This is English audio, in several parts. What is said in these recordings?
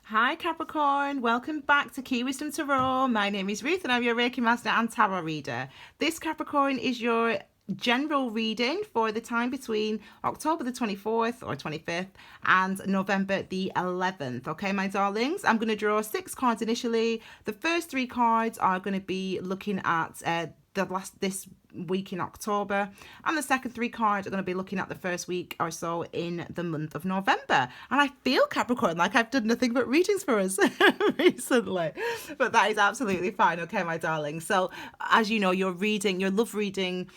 Hi Capricorn, welcome back to Key Wisdom Tarot. My name is Ruth and I'm your Reiki Master and Tarot Reader. This Capricorn is your general reading for the time between October the 24th or 25th and November the 11th. Okay, my darlings, I'm going to draw 6 cards initially. The first 3 cards are going to be looking at this week in October, and the second 3 cards are going to be looking at the first week or so in the month of November. And I feel, Capricorn, like I've done nothing but readings for us recently, but that is absolutely fine. Okay, my darling, so as you know, your love reading,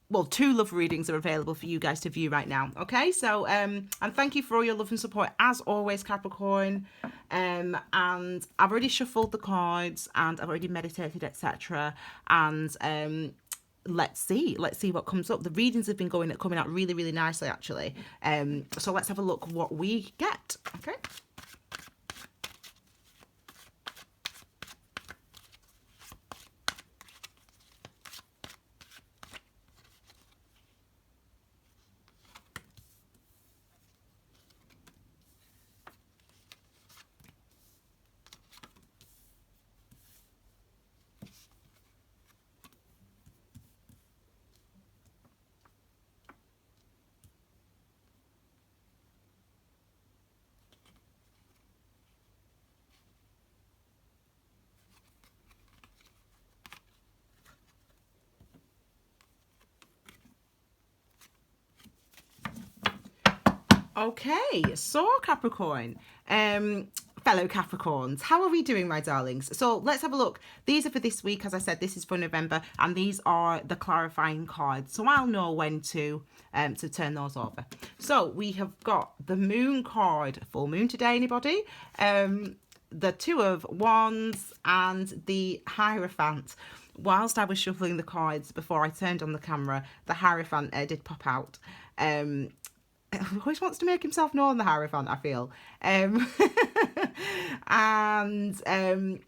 well, 2 love readings are available for you guys to view right now. Okay, so and thank you for all your love and support as always, Capricorn. And I've already shuffled the cards and I've already meditated, etc. And let's see what comes up. The readings have been coming out really, really nicely, actually. So let's have a look what we get. Okay. Okay, so Capricorn, fellow Capricorns, how are we doing, my darlings? So let's have a look. These are for this week. As I said, this is for November, and these are the clarifying cards, so I'll know when to turn those over. So we have got the Moon card, full moon today, anybody? The 2 of Wands and the Hierophant. Whilst I was shuffling the cards before I turned on the camera, the Hierophant did pop out. Always wants to make himself known, the Hierophant, I feel.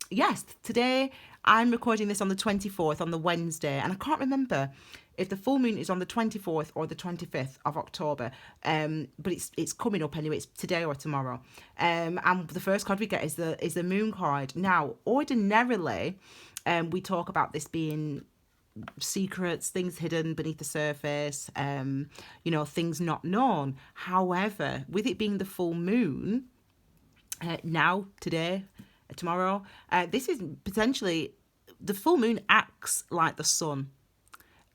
Yes, today I'm recording this on the 24th, on the Wednesday, and I can't remember if the full moon is on the 24th or the 25th of October, but it's coming up anyway. It's today or tomorrow. And the first card we get is the Moon card. Now, ordinarily, we talk about this being secrets, things hidden beneath the surface, things not known. However, with it being the full moon, now, today, tomorrow, this is potentially, the full moon acts like the sun.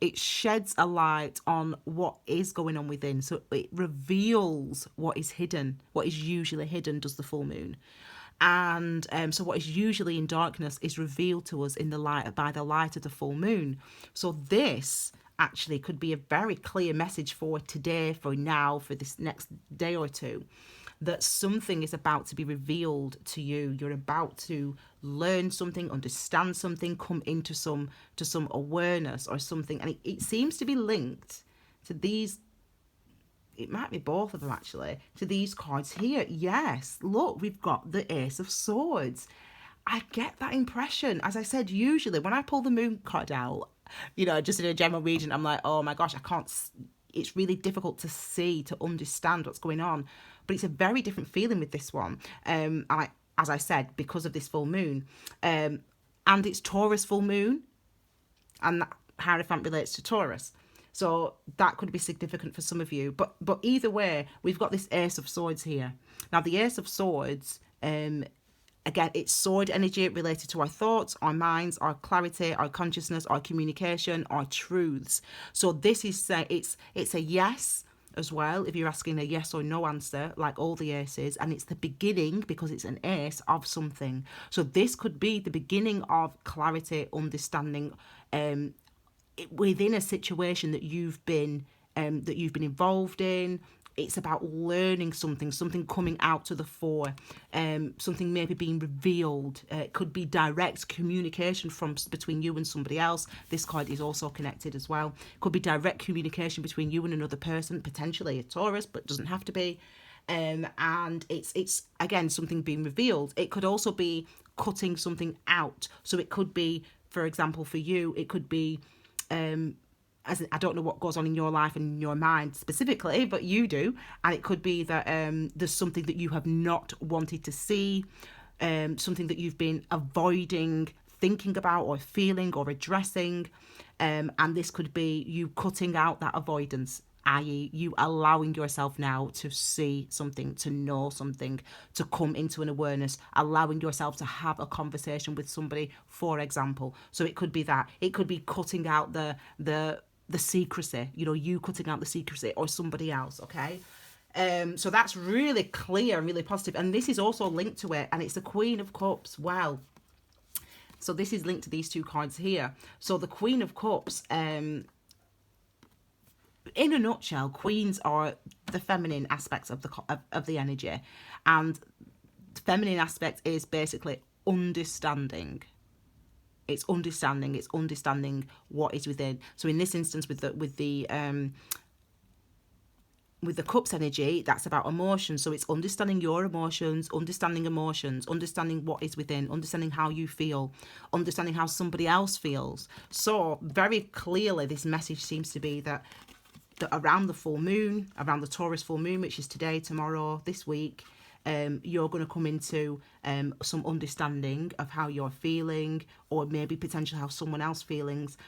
It sheds a light on what is going on within. So it reveals what is hidden, what is usually hidden, does the full moon. And so what is usually in darkness is revealed to us in the light, by the light of the full moon. So this actually could be a very clear message for today, for now, for this next day or two, that something is about to be revealed to you. You're about to learn something, understand something, come into some awareness or something. And it seems to be linked to these. It might be both of them, actually, to these cards here. Yes, look, we've got the Ace of Swords. I get that impression. As I said, usually when I pull the Moon card out, just in a general reading, I'm like, oh my gosh, I can't. It's really difficult to see, to understand what's going on. But it's a very different feeling with this one. As I said, because of this full moon. And it's Taurus full moon. And that Hierophant relates to Taurus. So that could be significant for some of you. But either way, we've got this Ace of Swords here. Now, the Ace of Swords, again, it's sword energy related to our thoughts, our minds, our clarity, our consciousness, our communication, our truths. So this is, it's a yes as well, if you're asking a yes or no answer, like all the aces. And it's the beginning, because it's an ace, of something. So this could be the beginning of clarity, understanding, within a situation that you've been involved in. It's about learning something coming out to the fore, something maybe being revealed. It could be direct communication between you and somebody else. This card is also connected as well. It could be direct communication between you and another person, potentially a Taurus, but doesn't have to be. And it's again something being revealed. It could also be cutting something out. So it could be, for example, for you, it could be as in, I don't know what goes on in your life and in your mind specifically, but you do. And it could be that there's something that you have not wanted to see, something that you've been avoiding thinking about or feeling or addressing. And this could be you cutting out that avoidance, i.e., you allowing yourself now to see something, to know something, to come into an awareness, allowing yourself to have a conversation with somebody, for example. So it could be that. It could be cutting out the secrecy, you know, you cutting out the secrecy or somebody else, okay? So that's really clear, really positive. And this is also linked to it, and it's the Queen of Cups. Wow. So this is linked to these two cards here. So the Queen of Cups, in a nutshell, queens are the feminine aspects of the energy, and the feminine aspect is basically understanding. It's understanding what is within. So in this instance, with the cups energy, that's about emotions. So it's understanding your emotions, understanding what is within, understanding how you feel, understanding how somebody else feels. So very clearly, this message seems to be that around the full moon, around the Taurus full moon, which is today, tomorrow, this week, you're going to come into some understanding of how you're feeling, or maybe potentially how someone else feelings,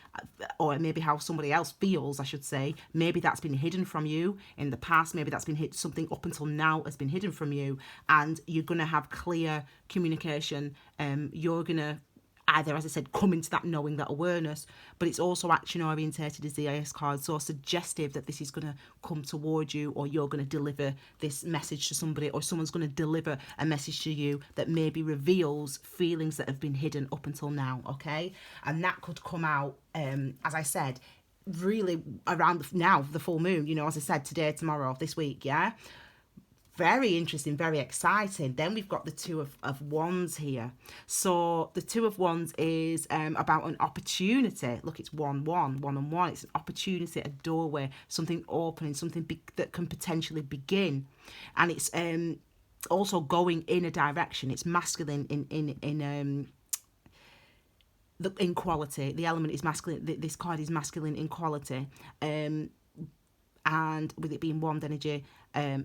or maybe how somebody else feels, I should say. Maybe that's been hidden from you in the past. Maybe that's been something up until now has been hidden from you, and you're going to have clear communication. You're going to either, as I said, come into that knowing, that awareness, but it's also action orientated as the AS card, so suggestive that this is going to come toward you, or you're going to deliver this message to somebody, or someone's going to deliver a message to you that maybe reveals feelings that have been hidden up until now, okay? And that could come out, as I said, really around the full moon, you know, as I said, today, tomorrow, this week, yeah? Very interesting, very exciting. Then we've got the Two of Wands here. So the Two of Wands is about an opportunity. Look, it's 1-1. It's an opportunity, a doorway, something opening, something that can potentially begin. And it's also going in a direction. It's masculine in quality. The element is masculine. This card is masculine in quality. And with it being wand energy,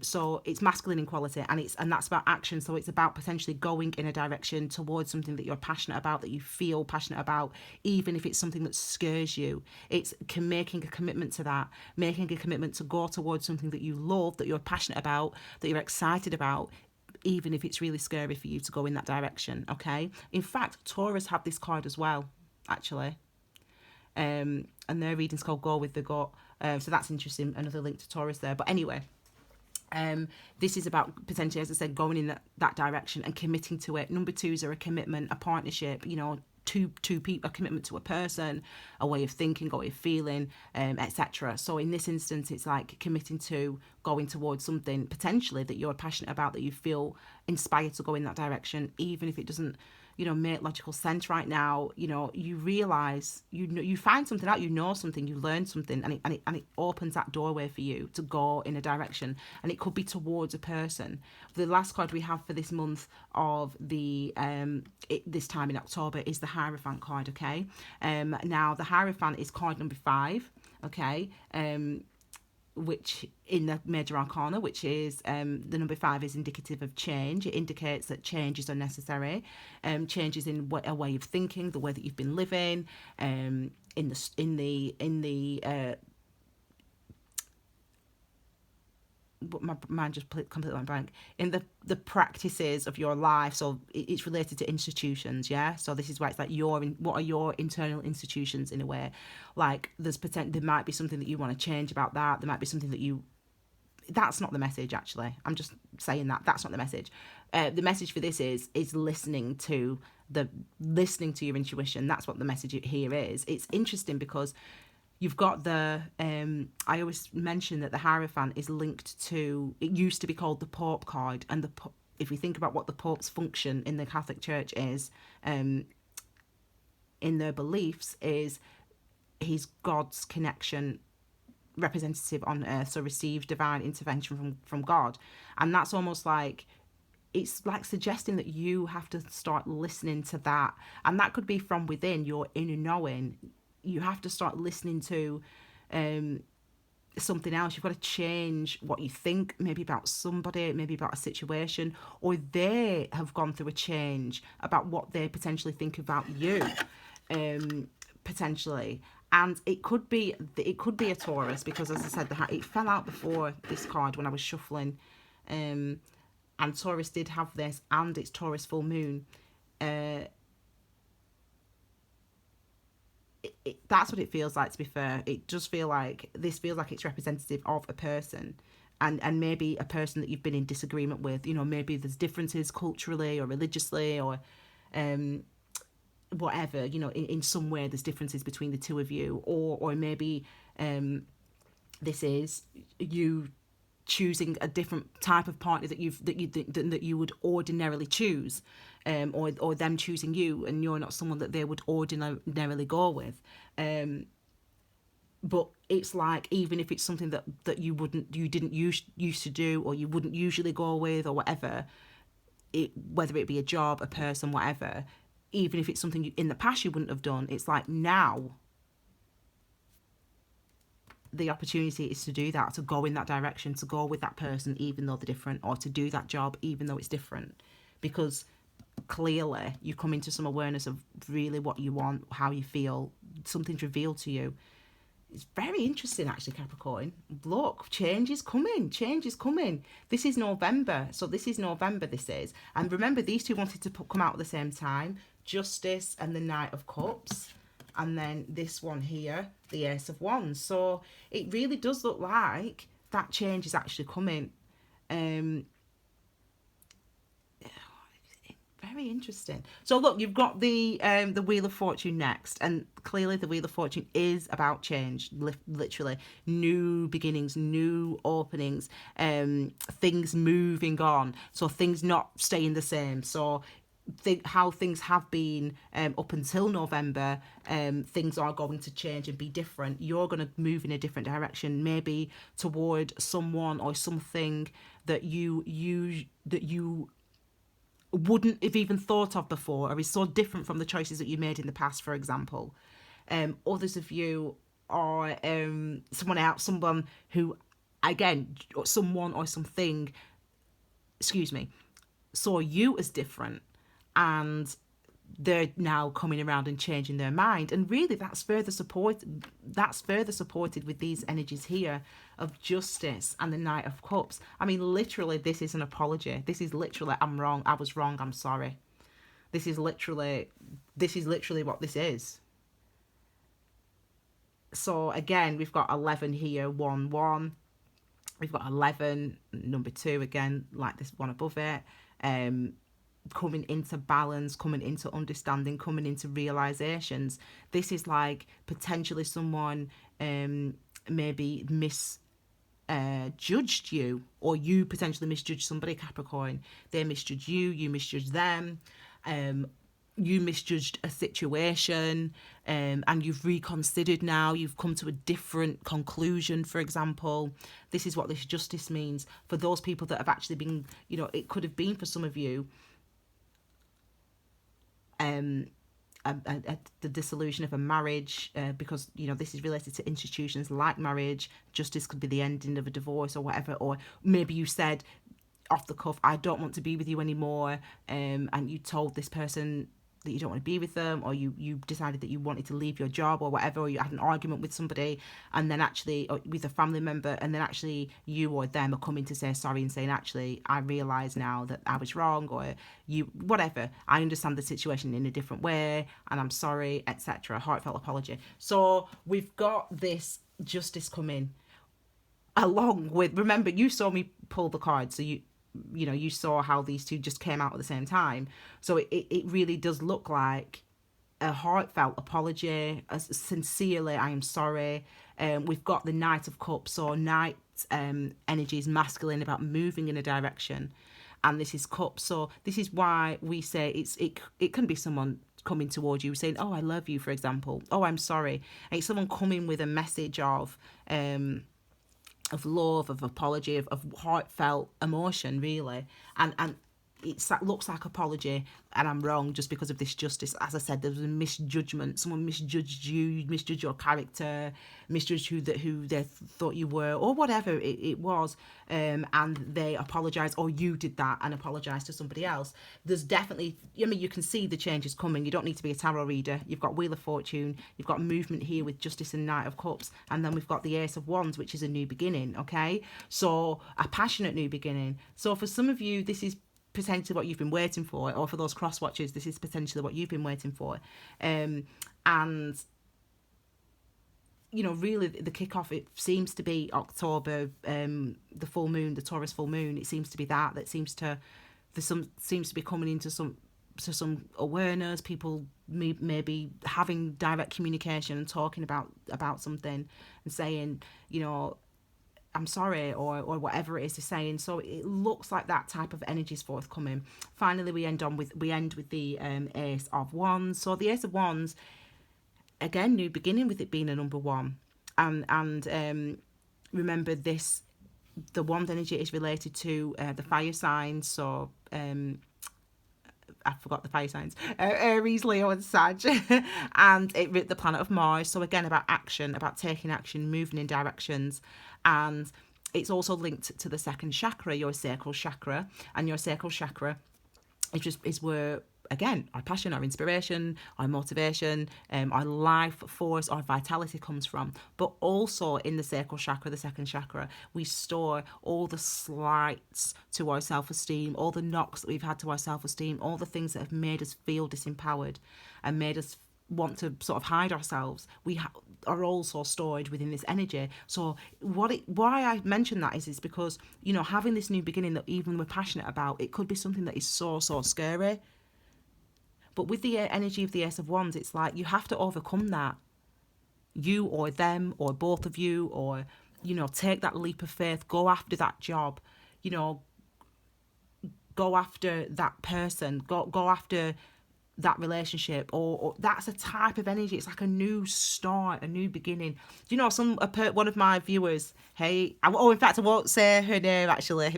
so it's masculine in quality, and that's about action. So it's about potentially going in a direction towards something that you're passionate about, that you feel passionate about, even if it's something that scares you. It's making a commitment to that, making a commitment to go towards something that you love, that you're passionate about, that you're excited about, even if it's really scary for you to go in that direction, okay? In fact, Taurus have this card as well, actually. And their reading's called Go With The Gut. So that's interesting, another link to Taurus there. But anyway, this is about potentially, as I said, going in that direction and committing to it. Number twos are a commitment, a partnership, you know, two people, a commitment to a person, a way of thinking, a way of feeling, etc. So in this instance, it's like committing to going towards something potentially that you're passionate about, that you feel inspired to go in that direction, even if it doesn't, you know, make logical sense right now. You know, you realize, you find something out, you know something, you learn something, and it opens that doorway for you to go in a direction, and it could be towards a person. The last card we have for this month of the this time in October is the Hierophant card, okay? Now the Hierophant is card number 5, okay? Which in the major arcana, which is the number 5 is indicative of change. It indicates that changes are necessary, changes in a way of thinking, the way that you've been living, but my mind just completely went blank, in the practices of your life. So it's related to institutions, yeah? So this is why it's like what are your internal institutions, in a way? Like there might be something that you want to change about that. There might be something that that's not the message, actually. I'm just saying that's not the message. The message for this is listening to your intuition. That's what the message here is. It's interesting because you've got I always mention that the Hierophant is linked to, it used to be called the Pope card, and if we think about what the Pope's function in the Catholic Church is, in their beliefs, is he's God's connection representative on earth, so receive divine intervention from God. And that's almost like, it's like suggesting that you have to start listening to that, and that could be from within your inner knowing. You have to start listening to something else. You've got to change what you think, maybe about somebody, maybe about a situation, or they have gone through a change about what they potentially think about you, potentially. And it could be a Taurus, because as I said, it fell out before this card when I was shuffling, and Taurus did have this, and it's Taurus full moon. That's what it feels like, to be fair. It does feel like, this feels like it's representative of a person, and maybe a person that you've been in disagreement with. You know, maybe there's differences culturally or religiously or whatever, you know, in some way there's differences between the two of you, or maybe this is you choosing a different type of partner that you would ordinarily choose, or them choosing you, and you're not someone that they would ordinarily go with. But it's like, even if it's something that you didn't used to do, or you wouldn't usually go with, or whatever, whether it be a job, a person, whatever, even if it's something in the past you wouldn't have done, it's like now the opportunity is to do that, to go in that direction, to go with that person even though they're different, or to do that job even though it's different, because clearly you come into some awareness of really what you want, how you feel, something's revealed to you. It's very interesting, actually, Capricorn. Look, change is coming. This is November. So this is November, this is. And remember, these two wanted to come out at the same time. Justice and the Knight of Cups. And then this one here, the Ace of Wands. So it really does look like that change is actually coming. Very interesting. So look, you've got the Wheel of Fortune next, and clearly the Wheel of Fortune is about change, literally new beginnings, new openings, things moving on, so things not staying the same. So how things have been up until November, things are going to change and be different. You're going to move in a different direction, maybe toward someone or something that you wouldn't have even thought of before, or is so different from the choices that you made in the past, for example. Others of you are someone who, again, someone or something, saw you as different, and they're now coming around and changing their mind. And really that's further supported with these energies here of Justice and the Knight of Cups. I mean, literally, this is an apology. This is literally, I'm wrong, I was wrong, I'm sorry. This is literally what this is. So again, we've got 11 here, 1 1. We've got 11, number 2 again, like this one above it. Coming into balance, coming into understanding, coming into realizations. This is like potentially someone maybe misjudged you, or you potentially misjudged somebody, Capricorn. They misjudged you, you misjudged them, you misjudged a situation, and you've reconsidered now, you've come to a different conclusion, for example. This is what this justice means for those people that have actually been, you know, it could have been for some of you the dissolution of a marriage, because, you know, this is related to institutions like marriage. Justice could be the ending of a divorce or whatever, or maybe you said off the cuff, I don't want to be with you anymore, and you told this person that you don't want to be with them, or you decided that you wanted to leave your job or whatever, or you had an argument with somebody, and then actually, or with a family member, and then actually you or them are coming to say sorry and saying, actually, I realise now that I was wrong, or whatever, I understand the situation in a different way, and I'm sorry, etc. Heartfelt apology. So we've got this justice coming along with, remember, you saw me pull the card, so you saw how these two just came out at the same time. So it really does look like a heartfelt apology, sincerely, I am sorry. We've got the Knight of Cups, so Knight energy is masculine, about moving in a direction, and this is Cups. So this is why we say it can be someone coming towards you saying, oh, I love you, for example. Oh, I'm sorry. And it's someone coming with a message of love, of apology, of heartfelt emotion, really. And it looks like apology, and I'm wrong just because of this justice. As I said, there was a misjudgment. Someone misjudged you, misjudged your character, misjudged who they thought you were, or whatever it was, and they apologise, or you did that and apologised to somebody else. There's definitely, I mean, you can see the changes coming. You don't need to be a tarot reader. You've got Wheel of Fortune, you've got movement here with Justice and Knight of Cups, and then we've got the Ace of Wands, which is a new beginning, okay? So a passionate new beginning. So for some of you, this is potentially what you've been waiting for, or for those cross watchers, this is potentially what you've been waiting for. And you know, really the kickoff, it seems to be October, the full moon, the Taurus full moon. It seems to be that seems to be coming into some awareness. People maybe having direct communication and talking about something and saying, you know, I'm sorry, or whatever it is they're saying. So it looks like that type of energy is forthcoming. Finally, we end with the Ace of Wands. So the Ace of Wands, again, new beginning, with it being a number one, and remember this, the wand energy is related to the fire signs. So I forgot the fire signs, Aries, Leo and Sag, and the planet of Mars. So again, about action, about taking action, moving in directions. And it's also linked to the second chakra, your sacral chakra, and your sacral chakra is where, again, our passion, our inspiration, our motivation, our life force, our vitality comes from. But also in the sacral chakra, the second chakra, we store all the slights to our self-esteem, all the knocks that we've had to our self-esteem, all the things that have made us feel disempowered and made us want to sort of hide ourselves. We are also stored within this energy. So why I mention that is because, you know, having this new beginning that even we're passionate about, it could be something that is so scary. But with the energy of the Ace of Wands, it's like you have to overcome that. You or them or both of you, or, you know, take that leap of faith, go after that job, you know, go after that person, go after that relationship, or that's a type of energy. It's like a new start, a new beginning. Do you know, one of my viewers, in fact, I won't say her name actually,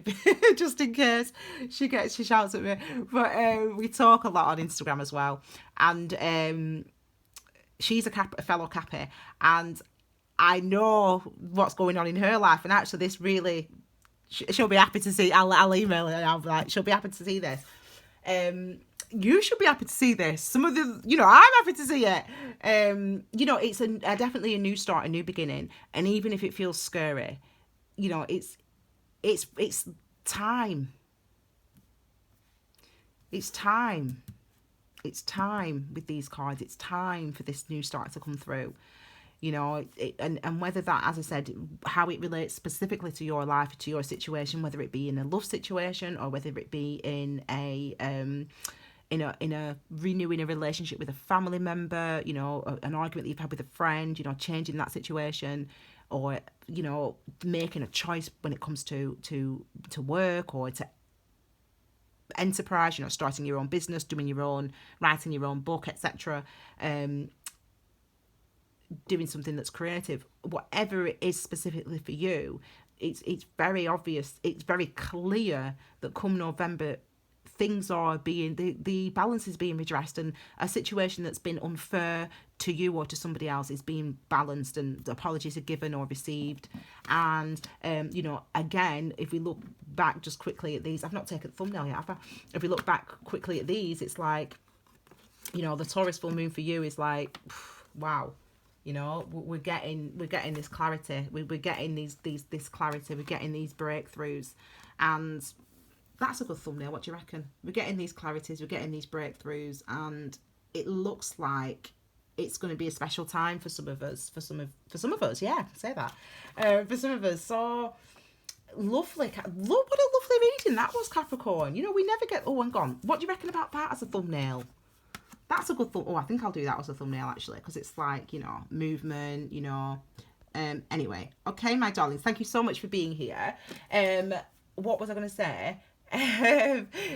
just in case she shouts at me. But we talk a lot on Instagram as well, and she's a fellow Capi, and I know what's going on in her life, and actually this really, she'll be happy to see. I'll email her and I'll be like, she'll be happy to see this. You should be happy to see this. Some of the, you know, I'm happy to see it. You know, it's definitely a new start, a new beginning. And even if it feels scary, you know, it's time. It's time. It's time with these cards. It's time for this new start to come through. You know, and whether that, as I said, how it relates specifically to your life, to your situation, whether it be in a love situation or whether it be in a renewing a relationship with a family member, you know, an argument that you've had with a friend, you know, changing that situation, or, you know, making a choice when it comes to work or to enterprise, you know, starting your own business, writing your own book, etc. Doing something that's creative, whatever it is specifically for you, it's very obvious, it's very clear that come November, things are being, the balance is being redressed, and a situation that's been unfair to you or to somebody else is being balanced, and apologies are given or received. And you know, again, if we look back just quickly at these, I've not taken the thumbnail yet, have I? If we look back quickly at these, it's like, you know, the Taurus full moon for you is like, wow. You know, we're getting this clarity. We're getting this clarity. We're getting these breakthroughs, and that's a good thumbnail. What do you reckon? We're getting these clarities. We're getting these breakthroughs, and it looks like it's going to be a special time for some of us. For some of us, yeah, say that. For some of us, so lovely. What a lovely reading that was, Capricorn. You know, we never get. Oh, hang on. What do you reckon about that as a thumbnail? That's a good thought. Oh, I think I'll do that as a thumbnail, actually, because it's like, you know, movement, you know. Anyway, okay, my darlings, thank you so much for being here. What was I going to say?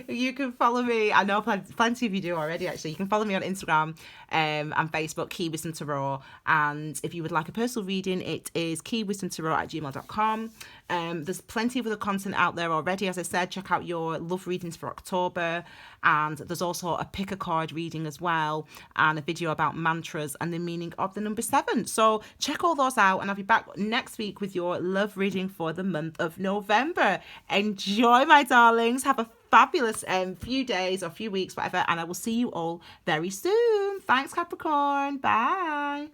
You can follow me. I know plenty of you do already, actually. You can follow me on Instagram and Facebook, Key Wisdom Tarot. And if you would like a personal reading, it is keywisdomtarot@gmail.com. There's plenty of other content out there already. As I said, check out your love readings for October, and there's also a pick a card reading as well, and a video about mantras and the meaning of the number 7. So check all those out, and I'll be back next week with your love reading for the month of November. Enjoy, my darlings. Have a fabulous few days or few weeks, whatever, and I will see you all very soon. Thanks, Capricorn. Bye.